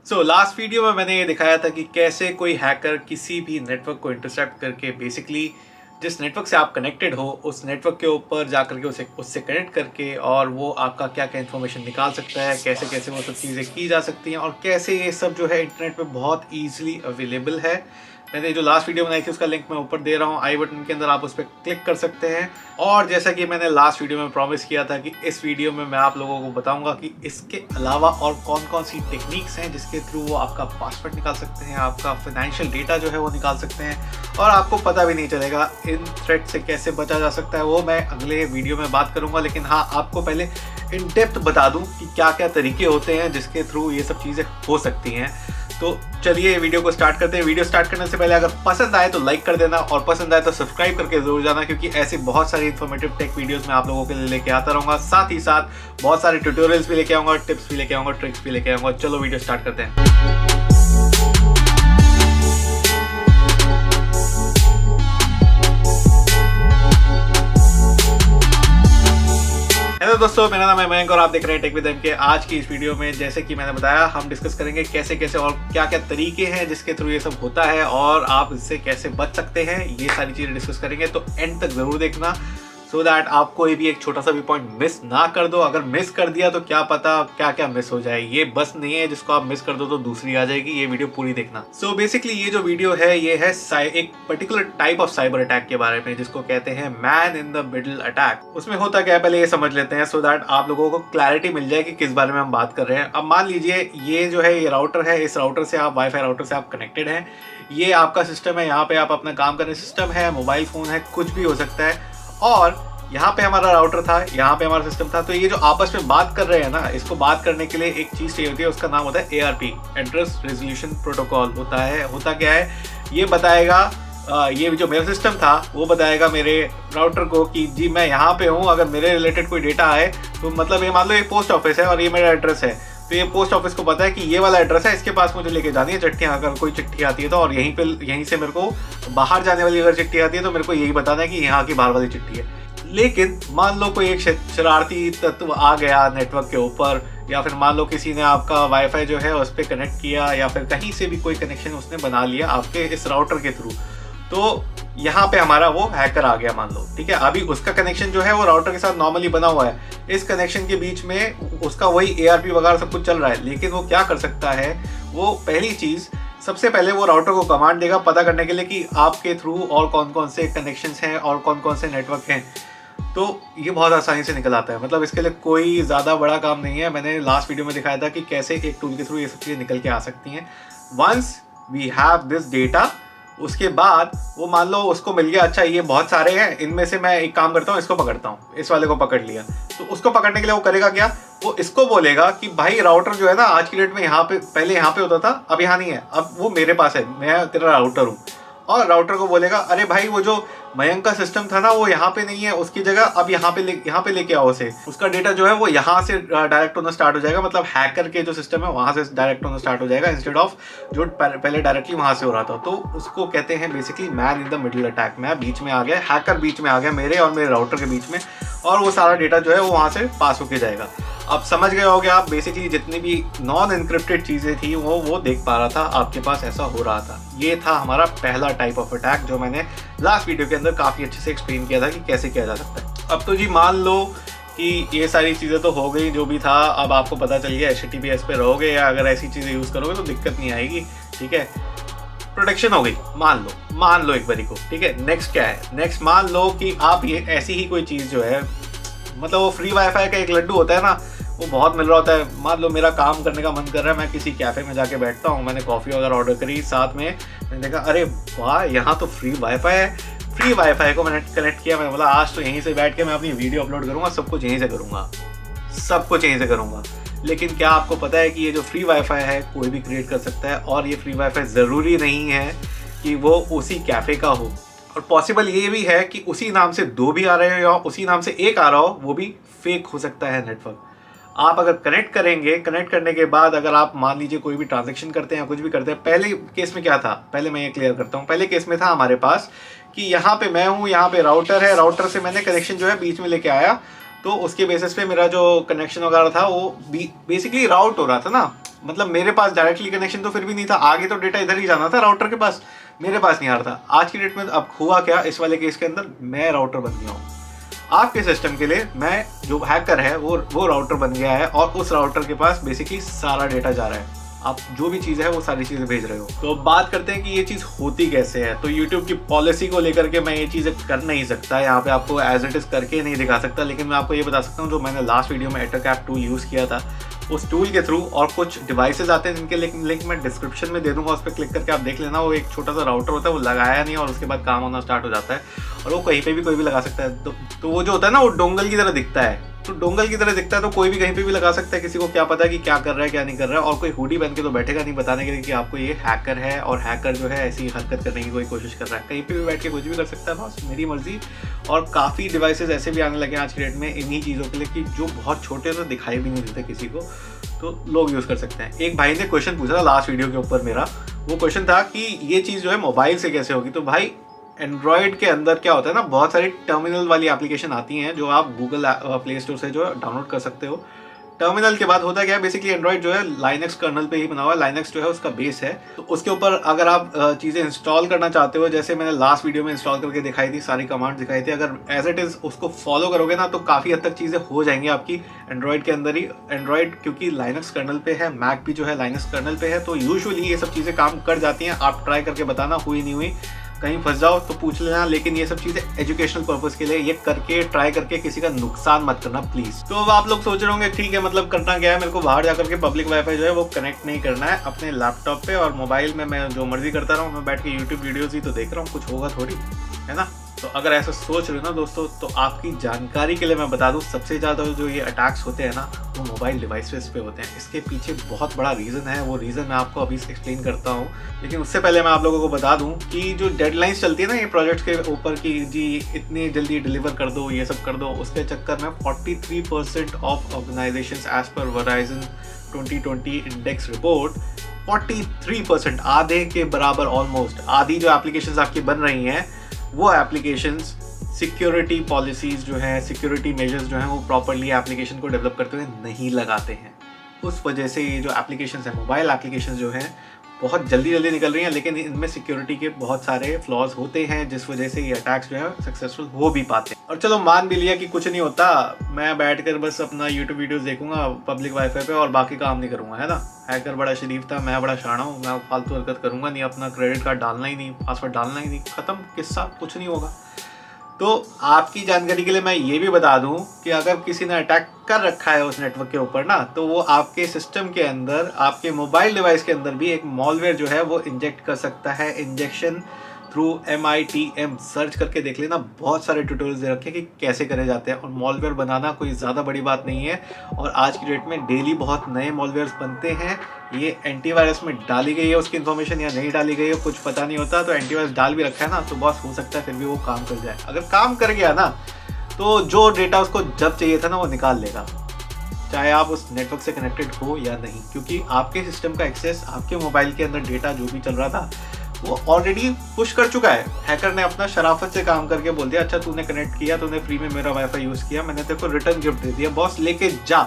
Last video में मैंने ये दिखाया था कि कैसे कोई हैकर किसी भी नेटवर्क को इंटरसेप्ट करके बेसिकली जिस नेटवर्क से आप कनेक्टेड हो उस नेटवर्क के ऊपर जा करके उससे कनेक्ट करके और वो आपका क्या क्या इन्फॉर्मेशन निकाल सकता है, कैसे कैसे वो सब चीज़ें की जा सकती हैं और कैसे ये सब जो है इंटरनेट पे बहुत ईजिली अवेलेबल है। मैंने जो लास्ट वीडियो बनाई थी उसका लिंक मैं ऊपर दे रहा हूँ, आई बटन के अंदर आप उस पर क्लिक कर सकते हैं। और जैसा कि मैंने लास्ट वीडियो में प्रॉमिस किया था कि इस वीडियो में मैं आप लोगों को बताऊंगा कि इसके अलावा और कौन कौन सी टेक्निक्स हैं जिसके थ्रू वो आपका पासवर्ड निकाल सकते हैं, आपका फाइनेंशियल डेटा जो है वो निकाल सकते हैं और आपको पता भी नहीं चलेगा। इन थ्रेट से कैसे बचा जा सकता है वो मैं अगले वीडियो में बात करूंगा, लेकिन हाँ, आपको पहले इन डेप्थ बता दूं कि क्या क्या तरीके होते हैं जिसके थ्रू ये सब चीज़ें हो सकती हैं। तो चलिए वीडियो को स्टार्ट करते हैं। वीडियो स्टार्ट करने से पहले अगर पसंद आए तो लाइक कर देना और पसंद आए तो सब्सक्राइब करके जरूर जाना, क्योंकि ऐसी बहुत सारी इन्फॉर्मेटिव टेक वीडियोस मैं आप लोगों के लिए लेके आता रहूँगा। साथ ही साथ बहुत सारे ट्यूटोरियल्स भी लेके आऊँगा, टिप्स भी लेके आऊँगा, ट्रिक्स भी लेके आऊँगा। चलो वीडियो स्टार्ट करते हैं। हेलो दोस्तों, मेरा नाम है मयंक और आप देख रहे हैं टेक विद एम के। आज की इस वीडियो में जैसे कि मैंने बताया, हम डिस्कस करेंगे कैसे कैसे और क्या क्या तरीके हैं जिसके थ्रू ये सब होता है और आप इससे कैसे बच सकते हैं। ये सारी चीज़ें डिस्कस करेंगे, तो एंड तक ज़रूर देखना सो दैट आप कोई भी एक छोटा सा भी पॉइंट मिस ना कर दो। अगर मिस कर दिया तो क्या पता क्या क्या मिस हो जाए। ये बस नहीं है जिसको आप मिस कर दो तो दूसरी आ जाएगी। ये वीडियो पूरी देखना। बेसिकली ये जो वीडियो है ये है एक particular type of cyber attack के बारे में जिसको कहते हैं man in the middle attack. उसमें होता क्या है पहले ये समझ लेते हैं सो दैट आप लोगों को क्लैरिटी मिल जाए कि किस बारे में हम बात कर रहे हैं। अब मान लीजिए ये जो है ये राउटर है, इस राउटर से आप वाईफाई राउटर से आप कनेक्टेड हैं। ये आपका सिस्टम है, यहाँ पे आप अपना काम करने सिस्टम है, मोबाइल फोन है, कुछ भी हो सकता है। और यहाँ पे हमारा राउटर था, यहाँ पे हमारा सिस्टम था। तो ये जो आपस में बात कर रहे हैं ना, इसको बात करने के लिए एक चीज़ चाहिए होती है, उसका नाम होता है ARP, एड्रेस रेजोल्यूशन प्रोटोकॉल होता है। होता क्या है, ये बताएगा ये जो मेरा सिस्टम था वो बताएगा मेरे राउटर को कि जी मैं यहाँ पे हूँ, अगर मेरे रिलेटेड कोई डेटा आए तो मतलब ये मान लो ये पोस्ट ऑफिस है और ये मेरा एड्रेस है, तो ये पोस्ट ऑफिस को पता है कि ये वाला एड्रेस है, इसके पास मुझे लेके जानी है चिट्ठियाँ। अगर कोई चिट्ठी आती है तो और यहीं से मेरे को बाहर जाने वाली अगर चिट्ठी आती है तो मेरे को यही बताना है कि यहाँ की बाहर वाली चिट्ठी है। लेकिन मान लो कोई एक शरारती तत्व आ गया नेटवर्क के ऊपर, या फिर मान लो किसी ने आपका वाईफाई जो है उस पर कनेक्ट किया, या फिर कहीं से भी कोई कनेक्शन उसने बना लिया आपके इस राउटर के थ्रू, तो यहाँ पे हमारा वो हैकर आ गया मान लो, ठीक है। अभी उसका कनेक्शन जो है वो राउटर के साथ नॉर्मली बना हुआ है, इस कनेक्शन के बीच में उसका वही ARP वगैरह सब कुछ चल रहा है। लेकिन वो क्या कर सकता है, वो पहली चीज़ सबसे पहले वो राउटर को कमांड देगा पता करने के लिए कि आपके थ्रू और कौन कौन से कनेक्शंस हैं और कौन कौन से नेटवर्क हैं। तो ये बहुत आसानी से निकल आता है, मतलब इसके लिए कोई ज़्यादा बड़ा काम नहीं है। मैंने लास्ट वीडियो में दिखाया था कि कैसे एक टूल के थ्रू ये सब चीज़ें निकल के आ सकती हैं। Once we have this data, उसके बाद वो मान लो उसको मिल गया, अच्छा ये बहुत सारे हैं, इनमें से मैं एक काम करता हूँ, इसको पकड़ता हूँ, इस वाले को पकड़ लिया। तो उसको पकड़ने के लिए वो करेगा क्या, वो इसको बोलेगा कि भाई राउटर जो है ना आज की डेट में यहाँ पे पहले यहाँ पे होता था, अब यहाँ नहीं है, अब वो मेरे पास है, मैं तेरा राउटर हूँ। और राउटर को बोलेगा अरे भाई वो जो मयंक का सिस्टम था ना वो यहाँ पे नहीं है, उसकी जगह अब यहाँ पे लेके आओ उसे। उसका डेटा जो है वो यहाँ से डायरेक्ट होना स्टार्ट हो जाएगा, मतलब हैकर के जो सिस्टम है वहाँ से डायरेक्ट होना स्टार्ट हो जाएगा इंस्टेड ऑफ जो पहले डायरेक्टली वहाँ से हो रहा था। तो उसको कहते हैं basically man in the middle attack. मैं बीच में आ गया, हैकर बीच में आ गया मेरे और मेरे राउटर के बीच में, और वो सारा डेटा जो है वो वहाँ से पास होके जाएगा। अब समझ गए होगे आप, बेसिकली जितनी भी नॉन इनक्रिप्टेड चीज़ें थी वो देख पा रहा था, आपके पास ऐसा हो रहा था। ये था हमारा पहला टाइप ऑफ अटैक जो मैंने लास्ट वीडियो के अंदर काफ़ी अच्छे से एक्सप्लेन किया था कि कैसे किया जा सकता है। अब तो जी मान लो कि ये सारी चीज़ें तो हो गई जो भी था, अब आपको पता चल गया HTTPS पे रहोगे या अगर ऐसी चीज़ें यूज़ करोगे तो दिक्कत नहीं आएगी, ठीक है। प्रोटेक्शन हो गई, मान लो एक बारी को, ठीक है। नेक्स्ट क्या है, नेक्स्ट मान लो कि आप ये ऐसी ही कोई चीज़ जो है, मतलब वो फ्री वाईफाई का एक लड्डू होता है ना, वो बहुत मिल रहा होता है। मान लो मेरा काम करने का मन कर रहा है, मैं किसी कैफ़े में जाके बैठता हूँ, मैंने कॉफ़ी वगैरह ऑर्डर करी, साथ में मैंने देखा अरे वाह यहाँ तो फ्री वाईफाई है। फ्री वाईफाई को मैंने कनेक्ट किया, मैंने बोला आज तो यहीं से बैठ के मैं अपनी वीडियो अपलोड करूँगा, सब कुछ यहीं से करूँगा। लेकिन क्या आपको पता है कि ये जो फ्री वाईफाई है कोई भी क्रिएट कर सकता है, और ये फ्री वाईफाई ज़रूरी नहीं है कि वो उसी कैफ़े का हो, और पॉसिबल ये भी है कि उसी नाम से दो भी आ रहे हो या उसी नाम से एक आ रहा हो, वो भी फेक हो सकता है नेटवर्क। आप अगर कनेक्ट करेंगे, कनेक्ट करने के बाद अगर आप मान लीजिए कोई भी ट्रांजैक्शन करते हैं या कुछ भी करते हैं, पहले केस में क्या था, पहले मैं ये क्लियर करता हूँ। पहले केस में था हमारे पास कि यहाँ पे मैं हूँ, यहाँ पे राउटर है, राउटर से मैंने कनेक्शन जो है बीच में लेके आया, तो उसके बेसिस पे मेरा जो कनेक्शन वगैरह था वो बेसिकली राउट हो रहा था ना, मतलब मेरे पास डायरेक्टली कनेक्शन तो फिर भी नहीं था, आगे तो डेटा इधर ही जाना था राउटर के पास, मेरे पास नहीं आ रहा था। आज की डेट में अब हुआ क्या, इस वाले केस के अंदर मैं राउटर बन गया हूँ। आपके सिस्टम के लिए मैं जो हैकर है वो राउटर बन गया है और उस राउटर के पास बेसिकली सारा डेटा जा रहा है, आप जो भी चीज़ है वो सारी चीज़ें भेज रहे हो। तो बात करते हैं कि ये चीज़ होती कैसे है। तो YouTube की पॉलिसी को लेकर के मैं ये चीज़ें कर नहीं सकता, यहाँ पे आपको एज इट इज़ करके नहीं दिखा सकता, लेकिन मैं आपको ये बता सकता हूँ जो मैंने लास्ट वीडियो में एटरकैप टूल यूज़ किया था, उस टूल के थ्रू, और कुछ डिवाइसेज आते हैं जिनके लिंक मैं डिस्क्रिप्शन में दे दूंगा, उस पर क्लिक करके आप देख लेना। वो एक छोटा सा राउटर होता है, वो लगाया नहीं और उसके बाद काम होना स्टार्ट हो जाता है, और वो कहीं पे भी कोई भी लगा सकता है। तो वो जो होता है ना, वो डोंगल की तरह दिखता है, तो डोंगल की तरह दिखता है, तो कोई भी कहीं पे भी लगा सकता है। किसी को क्या पता कि क्या कर रहा है क्या नहीं कर रहा है, और कोई हुडी बन के तो बैठेगा नहीं बताने के लिए कि आपको ये हैकर है, और हैकर जो है ऐसी हरकत करने की कोई कोशिश कर रहा है। कहीं पे भी बैठ के कुछ भी कर सकता है, बस मेरी मर्जी। और काफ़ी डिवाइसेज ऐसे भी आने लगे आज की डेट में इन्हीं चीज़ों के लिए कि जो बहुत छोटे तो दिखाई भी नहीं देते किसी को, तो लोग यूज़ कर सकते हैं। एक भाई ने क्वेश्चन पूछा था लास्ट वीडियो के ऊपर मेरा, वो क्वेश्चन था कि ये चीज़ जो है मोबाइल से कैसे होगी। तो भाई एंड्रॉयड के अंदर क्या होता है ना, बहुत सारी टर्मिनल वाली एप्लीकेशन आती हैं जो आप गूगल प्ले स्टोर से जो है डाउनलोड कर सकते हो। टर्मिनल के बाद होता क्या है, बेसिकली एंड्रॉयड जो है लाइनक्स कर्नल पे ही बना हुआ है, लाइनक्स जो है उसका बेस है। तो उसके ऊपर अगर आप चीज़ें इंस्टॉल करना चाहते हो, जैसे मैंने लास्ट वीडियो में इंस्टॉल करके दिखाई थी, सारी कमांड दिखाई थी, अगर एज इट इज़ उसको फॉलो करोगे ना तो काफ़ी हद तक चीज़ें हो जाएंगी आपकी एंड्रॉयड के अंदर ही। एंड्रॉयड क्योंकि लाइनक्स कर्नल पे है, मैक भी जो है लाइनक्स कर्नल पे है, तो यूजुअली ये सब चीज़ें काम कर जाती हैं। आप ट्राई करके बताना हुई नहीं हुई, कहीं फंस जाओ तो पूछ लेना, लेकिन ये सब चीज़ें एजुकेशनल पर्पस के लिए, ये करके ट्राई करके किसी का नुकसान मत करना प्लीज़। तो अब आप लोग सोच रहे होंगे ठीक है, मतलब करना क्या है, मेरे को बाहर जाकर के पब्लिक वाईफाई जो है वो कनेक्ट नहीं करना है, अपने लैपटॉप पे और मोबाइल में मैं जो मर्जी करता रहूँ, मैं बैठ के यूट्यूब वीडियोज़ ही तो देख रहा हूँ, कुछ होगा थोड़ी, है ना। तो अगर ऐसा सोच रहे हो ना दोस्तों, तो आपकी जानकारी के लिए मैं बता दूं, सबसे ज़्यादा जो ये अटैक्स होते हैं ना, वो मोबाइल डिवाइसेस पे होते हैं। इसके पीछे बहुत बड़ा रीज़न है, वो रीज़न मैं आपको अभी एक्सप्लेन करता हूँ। लेकिन उससे पहले मैं आप लोगों को बता दूं कि जो डेडलाइंस चलती है ना ये प्रोजेक्ट्स के ऊपर कि जी इतनी जल्दी डिलीवर कर दो, ये सब कर दो, उसके चक्कर में 43% ऑफ ऑर्गेनाइजेशंस एज पर वेराइजन 2020 इंडेक्स रिपोर्ट, 43%, आधे के बराबर, ऑलमोस्ट आधी जो एप्लीकेशंस आपकी बन रही हैं वो एप्लीकेशंस सिक्योरिटी पॉलिसीज़ जो हैं, सिक्योरिटी मेजर्स जो हैं, वो प्रॉपरली एप्लीकेशन को डेवलप करते हुए नहीं लगाते हैं। उस वजह से ये जो एप्लीकेशंस हैं, मोबाइल एप्लीकेशंस जो हैं, बहुत जल्दी निकल रही हैं, लेकिन इनमें सिक्योरिटी के बहुत सारे फ्लॉज होते हैं, जिस वजह से ये अटैक्स जो है सक्सेसफुल हो भी पाते हैं। और चलो मान भी लिया कि कुछ नहीं होता, मैं बैठकर बस अपना यूट्यूब वीडियोस देखूंगा पब्लिक वाईफाई पे और बाकी काम नहीं करूंगा, है ना। हैकर बड़ा शरीफ था, मैं बड़ा शाना हूँ, मैं फालतू हरकत करूंगा नहीं, अपना क्रेडिट कार्ड डालना ही नहीं, पासवर्ड डालना ही नहीं, खत्म किस्सा, कुछ नहीं होगा। तो आपकी जानकारी के लिए मैं ये भी बता दूं कि अगर किसी ने अटैक कर रखा है उस नेटवर्क के ऊपर ना, तो वो आपके सिस्टम के अंदर, आपके मोबाइल डिवाइस के अंदर भी एक मॉलवेयर जो है वो इंजेक्ट कर सकता है। इंजेक्शन थ्रू MITM सर्च करके देख लेना, बहुत सारे ट्यूटोरियल्स दे रखे हैं कि कैसे करे जाते हैं। और मॉलवेयर बनाना कोई ज़्यादा बड़ी बात नहीं है, और आज की डेट में डेली बहुत नए मॉलवेयर्स बनते हैं। ये एंटीवायरस में डाली गई है उसकी इन्फॉर्मेशन या नहीं डाली गई है कुछ पता नहीं होता, तो एंटीवायरस डाल भी रखा है ना, तो बॉस हो सकता है फिर भी वो काम कर जाए। अगर काम कर गया ना, तो जो डेटा उसको जब चाहिए था ना वो निकाल लेगा, चाहे आप उस नेटवर्क से कनेक्टेड हो या नहीं, क्योंकि आपके सिस्टम का एक्सेस, आपके मोबाइल के अंदर डेटा जो भी चल रहा था वो ऑलरेडी पुश कर चुका है। हैकर ने अपना शराफत से काम करके बोल दिया, अच्छा तूने कनेक्ट किया, तूने फ्री में मेरा वाईफाई यूज़ किया, मैंने तेरे को रिटर्न गिफ्ट दे दिया, बॉस लेके जा,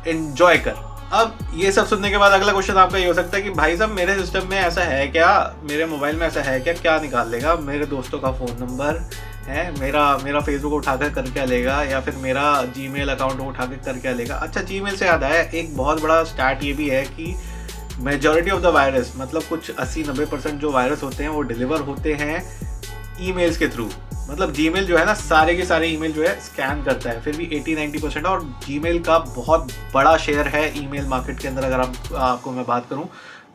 एंजॉय कर। अब ये सब सुनने के बाद अगला क्वेश्चन आपका ये हो सकता है कि भाई साहब मेरे सिस्टम में ऐसा है क्या, मेरे मोबाइल में ऐसा है क्या, क्या निकाल लेगा, मेरे दोस्तों का फ़ोन नंबर है, मेरा फेसबुक उठा कर क्या लेगा, या फिर मेरा जीमेल अकाउंट उठा कर क्या लेगा। अच्छा, जीमेल से याद आया, एक बहुत बड़ा स्टैट ये भी है कि मेजॉरिटी ऑफ द वायरस, मतलब कुछ 80-90% जो वायरस होते हैं वो डिलीवर होते हैं ईमेल्स के थ्रू। मतलब जीमेल जो है ना, सारे के सारे ईमेल जो है स्कैन करता है, फिर भी 80-90%, और जीमेल का बहुत बड़ा शेयर है ईमेल मार्केट के अंदर। अगर आपको मैं बात करूं,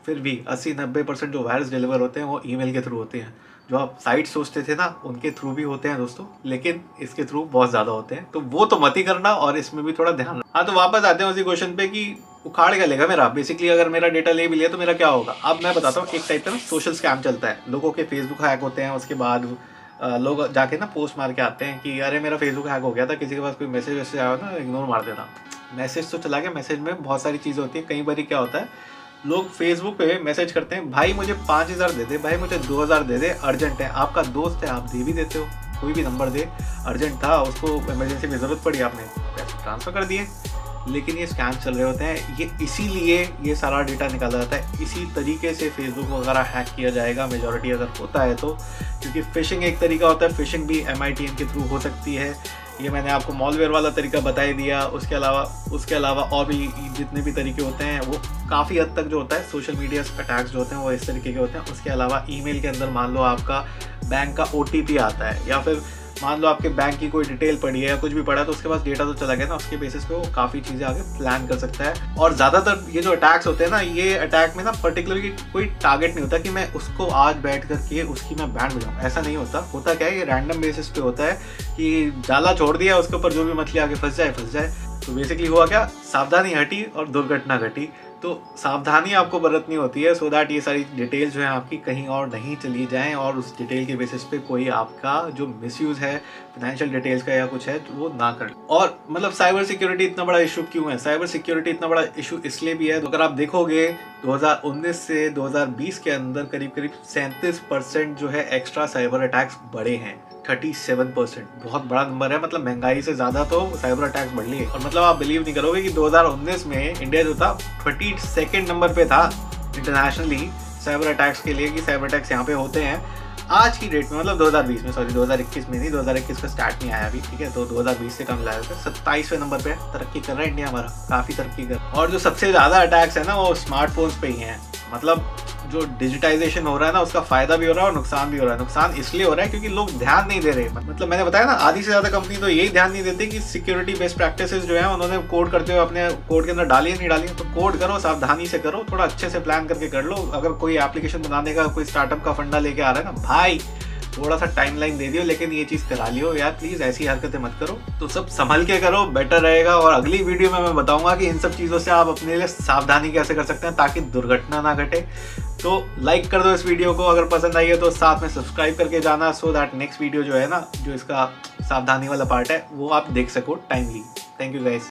फिर भी 80-90% जो वायरस डिलीवर होते हैं वो ईमेल के थ्रू होते हैं। जो आप साइट सोचते थे ना, उनके थ्रू भी होते हैं दोस्तों, लेकिन इसके थ्रू बहुत ज़्यादा होते हैं, तो वो तो मत ही करना, और इसमें भी थोड़ा ध्यान। हाँ, तो वापस आते हैं उसी क्वेश्चन पे कि उखाड़ क्या लेगा मेरा, बेसिकली अगर मेरा डेटा ले भी लिया तो मेरा क्या होगा। अब मैं बताता हूँ, एक टाइप का ना सोशल स्कैम चलता है, लोगों के फेसबुक हैक होते हैं, उसके बाद लोग जाके ना पोस्ट मार के आते हैं कि अरे मेरा फेसबुक हैक हो गया था, किसी के पास कोई मैसेज वैसे आया ना, इग्नोर मार देना। मैसेज तो चला गया, मैसेज में बहुत सारी चीज़ें होती हैं। कई बार क्या होता है, लोग फेसबुक पे मैसेज करते हैं, भाई मुझे 5000 दे दे, भाई मुझे 2000 दे दे, अर्जेंट है, आपका दोस्त है, आप दे भी देते हो, कोई भी नंबर दे, अर्जेंट था, उसको इमरजेंसी में ज़रूरत पड़ी, आपने पैसे ट्रांसफ़र कर दिए। लेकिन ये स्कैम चल रहे होते हैं, ये इसीलिए ये सारा डेटा निकाला जाता है। इसी तरीके से फेसबुक वगैरह हैक किया जाएगा मेजॉरिटी अगर होता है तो, क्योंकि फ़िशिंग एक तरीका होता है, फ़िशिंग भी MITM के थ्रू हो सकती है। ये मैंने आपको मॉलवेयर वाला तरीका बता ही दिया। उसके अलावा और भी जितने भी तरीके होते हैं वो काफ़ी हद तक जो होता है सोशल मीडिया अटैक्स जो होते हैं वो इस तरीके के होते हैं। उसके अलावा ईमेल के अंदर मान लो आपका बैंक का OTP आता है, या फिर मान लो आपके बैंक की कोई डिटेल पड़ी है या कुछ भी पड़ा है, तो उसके पास डेटा तो चला गया ना, उसके बेसिस पे वो काफ़ी चीज़ें आगे प्लान कर सकता है। और ज़्यादातर ये जो अटैक्स होते हैं ना, ये अटैक में ना पर्टिकुलरली कोई टारगेट नहीं होता कि मैं उसको आज बैठ करके उसकी मैं बैंड बजाऊँ, ऐसा नहीं होता। होता क्या है, ये रैंडम बेसिस पे होता है कि जाला छोड़ दिया, उसके ऊपर जो भी मछली आगे फंस जाए। तो बेसिकली हुआ क्या, सावधानी हटी और दुर्घटना घटी। तो सावधानी आपको बरतनी होती है सो दैट ये सारी डिटेल जो है आपकी कहीं और नहीं चली जाएं, और उस डिटेल के बेसिस पे कोई आपका जो मिसयूज़ है फाइनेंशियल डिटेल्स का या कुछ है तो वो ना कर। और मतलब साइबर सिक्योरिटी इतना बड़ा इशू क्यों है? साइबर सिक्योरिटी इतना बड़ा इशू इसलिए भी है, तो अगर आप देखोगे 2019 से 2020 के अंदर करीब 37% जो है एक्स्ट्रा साइबर अटैक्स बढ़े हैं। 37% बहुत बड़ा नंबर है, मतलब महंगाई से ज़्यादा तो साइबर अटैक्स बढ़ लिए। और मतलब आप बिलीव नहीं करोगे कि 2019 में इंडिया जो था 32nd नंबर पे था इंटरनेशनली साइबर अटैक्स के लिए, कि साइबर अटैक्स यहाँ पे होते हैं। आज की डेट में, मतलब 2020 में, सॉरी 2021 में नहीं, 2021 का स्टार्ट नहीं आया अभी, ठीक है, तो 2020 से कम लाया था। 27वें नंबर पे तरक्की कर रहा है इंडिया हमारा, काफ़ी तरक्की कर। और जो सबसे ज़्यादा अटैक्स है ना वो स्मार्टफोन्स पे ही हैं। मतलब जो डिजिटाइजेशन हो रहा है ना उसका फायदा भी हो रहा है और नुकसान भी हो रहा है। नुकसान इसलिए हो रहा है क्योंकि लोग ध्यान नहीं दे रहे। मतलब मैंने बताया ना, आधी से ज़्यादा कंपनी तो यही ध्यान नहीं देती कि सिक्योरिटी बेस्ट प्रैक्टिसेस जो है उन्होंने कोड करते हुए अपने कोड के अंदर डाली है नहीं डाली है। तो कोड करो, सावधानी से करो, थोड़ा अच्छे से प्लान करके कर लो। अगर कोई एप्लीकेशन बनाने का कोई स्टार्टअप का फंडा लेके आ रहा है ना भाई, थोड़ा सा टाइमलाइन दे दियो, लेकिन ये चीज़ करा लियो यार प्लीज़, ऐसी हरकतें मत करो। तो सब संभल के करो, बेटर रहेगा। और अगली वीडियो में मैं बताऊंगा कि इन सब चीज़ों से आप अपने लिए सावधानी कैसे कर सकते हैं ताकि दुर्घटना ना घटे। तो लाइक कर दो इस वीडियो को, अगर पसंद आई है तो साथ में सब्सक्राइब करके जाना, सो दैट नेक्स्ट वीडियो जो है ना, जो इसका सावधानी वाला पार्ट है वो आप देख सको टाइमली। Thank you guys.